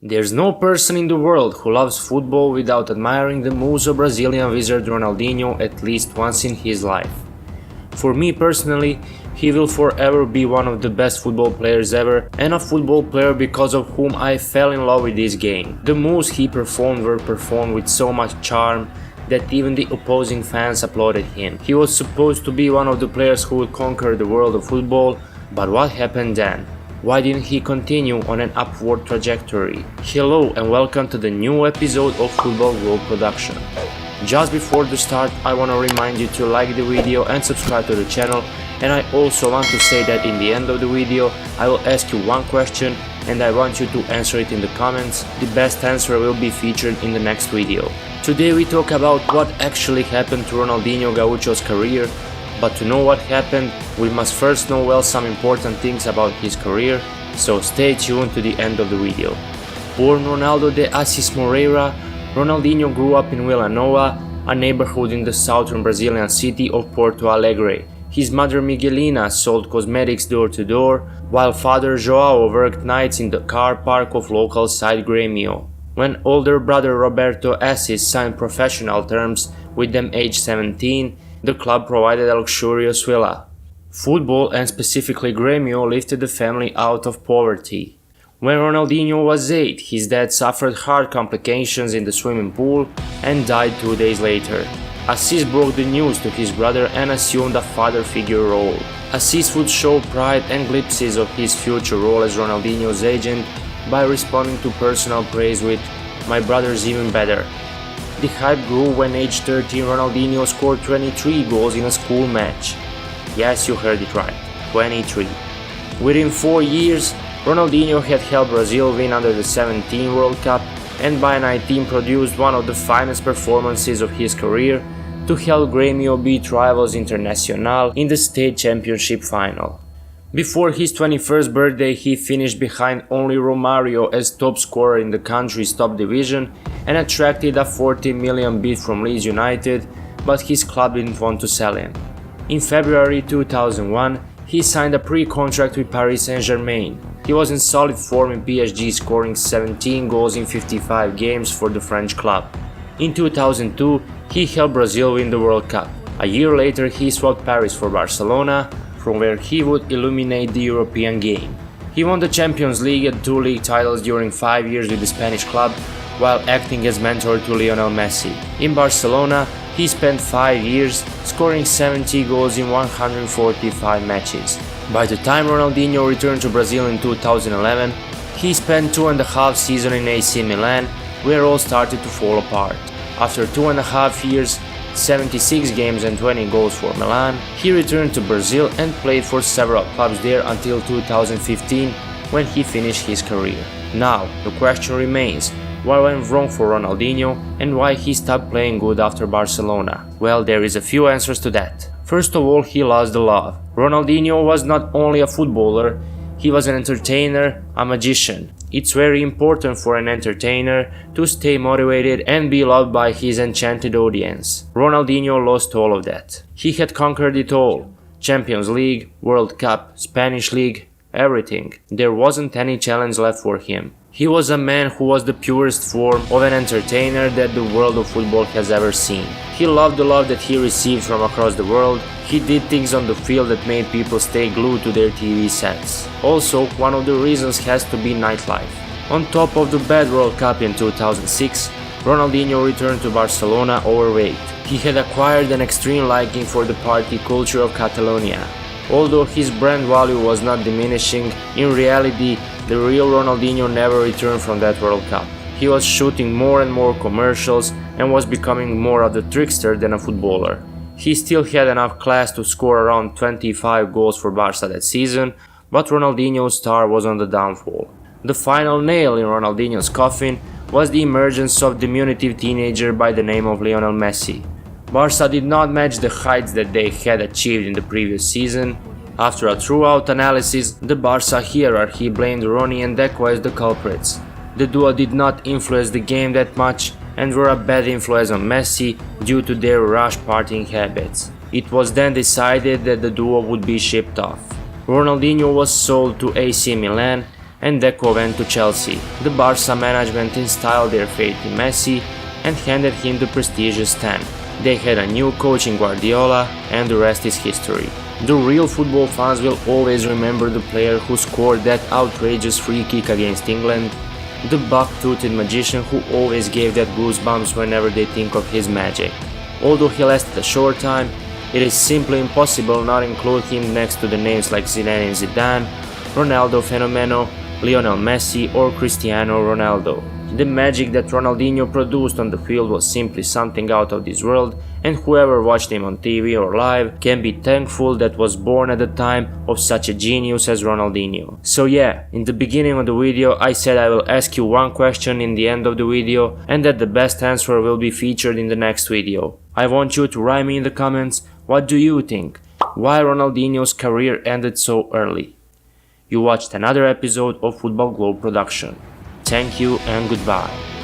There's no person in the world who loves football without admiring the moves of Brazilian wizard Ronaldinho at least once in his life. For me personally, he will forever be one of the best football players ever, and a football player because of whom I fell in love with this game. The moves he performed were performed with so much charm that even the opposing fans applauded him. He was supposed to be one of the players who would conquer the world of football, but what happened then? Why didn't he continue on an upward trajectory? Hello and welcome to the new episode of Football World Production. Just before the start, I want to remind you to like the video and subscribe to the channel, and I also want to say that in the end of the video I will ask you one question and I want you to answer it in the comments. The best answer will be featured in the next video. Today we talk about what actually happened to Ronaldinho Gaucho's career. But to know what happened, we must first know well some important things about his career, so stay tuned to the end of the video. Born Ronaldo de Assis Moreira, Ronaldinho grew up in Vila Nova, a neighborhood in the southern Brazilian city of Porto Alegre. His mother Miguelina sold cosmetics door to door, while father Joao worked nights in the car park of local side Grêmio. When older brother Roberto Assis signed professional terms with them aged 17, the club provided a luxurious villa. Football, and specifically Grêmio, lifted the family out of poverty. When Ronaldinho was 8, his dad suffered heart complications in the swimming pool and died 2 days later. Assis broke the news to his brother and assumed a father figure role. Assis would show pride and glimpses of his future role as Ronaldinho's agent by responding to personal praise with "My brother's even better." The hype grew when aged 13 Ronaldinho scored 23 goals in a school match. Yes, you heard it right, 23. Within 4 years, Ronaldinho had helped Brazil win under the 17 World Cup, and by 19 produced one of the finest performances of his career to help Grêmio beat rivals Internacional in the state championship final. Before his 21st birthday, he finished behind only Romario as top scorer in the country's top division and attracted a 40 million bid from Leeds United, but his club didn't want to sell him. In February 2001, he signed a pre-contract with Paris Saint-Germain. He was in solid form in PSG, scoring 17 goals in 55 games for the French club. In 2002, he helped Brazil win the World Cup. A year later, he swapped Paris for Barcelona, from where he would illuminate the European game. He won the Champions League and 2 league titles during 5 years with the Spanish club, while acting as mentor to Lionel Messi. In Barcelona, he spent 5 years, scoring 70 goals in 145 matches. By the time Ronaldinho returned to Brazil in 2011, he spent 2.5 seasons in AC Milan, where all started to fall apart. After 2.5 years, 76 games and 20 goals for Milan, he returned to Brazil and played for several clubs there until 2015, when he finished his career. Now, the question remains, what went wrong for Ronaldinho and why he stopped playing good after Barcelona? Well, there is a few answers to that. First of all, he lost the love. Ronaldinho was not only a footballer, he was an entertainer, a magician. It's very important for an entertainer to stay motivated and be loved by his enchanted audience. Ronaldinho lost all of that. He had conquered it all. Champions League, World Cup, Spanish League, everything. There wasn't any challenge left for him. He was a man who was the purest form of an entertainer that the world of football has ever seen. He loved the love that he received from across the world. He did things on the field that made people stay glued to their TV sets. Also, one of the reasons has to be nightlife. On top of the bad World Cup in 2006, Ronaldinho returned to Barcelona overweight. He had acquired an extreme liking for the party culture of Catalonia. Although his brand value was not diminishing, in reality, the real Ronaldinho never returned from that World Cup. He was shooting more and more commercials and was becoming more of a trickster than a footballer. He still had enough class to score around 25 goals for Barca that season, but Ronaldinho's star was on the downfall. The final nail in Ronaldinho's coffin was the emergence of diminutive teenager by the name of Lionel Messi. Barca did not match the heights that they had achieved in the previous season. After a thorough analysis, the Barca hierarchy blamed Ronnie and Deco as the culprits. The duo did not influence the game that much and were a bad influence on Messi due to their rash partying habits. It was then decided that the duo would be shipped off. Ronaldinho was sold to AC Milan and Deco went to Chelsea. The Barca management instilled their faith in Messi and handed him the prestigious 10. They had a new coach in Guardiola, and the rest is history. The real football fans will always remember the player who scored that outrageous free kick against England, the buck-toothed magician who always gave that goosebumps whenever they think of his magic. Although he lasted a short time, it is simply impossible not include him next to the names like Zinedine Zidane, Ronaldo Fenomeno, Lionel Messi or Cristiano Ronaldo. The magic that Ronaldinho produced on the field was simply something out of this world, and whoever watched him on TV or live can be thankful that was born at the time of such a genius as Ronaldinho. So yeah, in the beginning of the video I said I will ask you one question in the end of the video and that the best answer will be featured in the next video. I want you to write me in the comments, what do you think? Why Ronaldinho's career ended so early? You watched another episode of Football Globe production. Thank you and goodbye.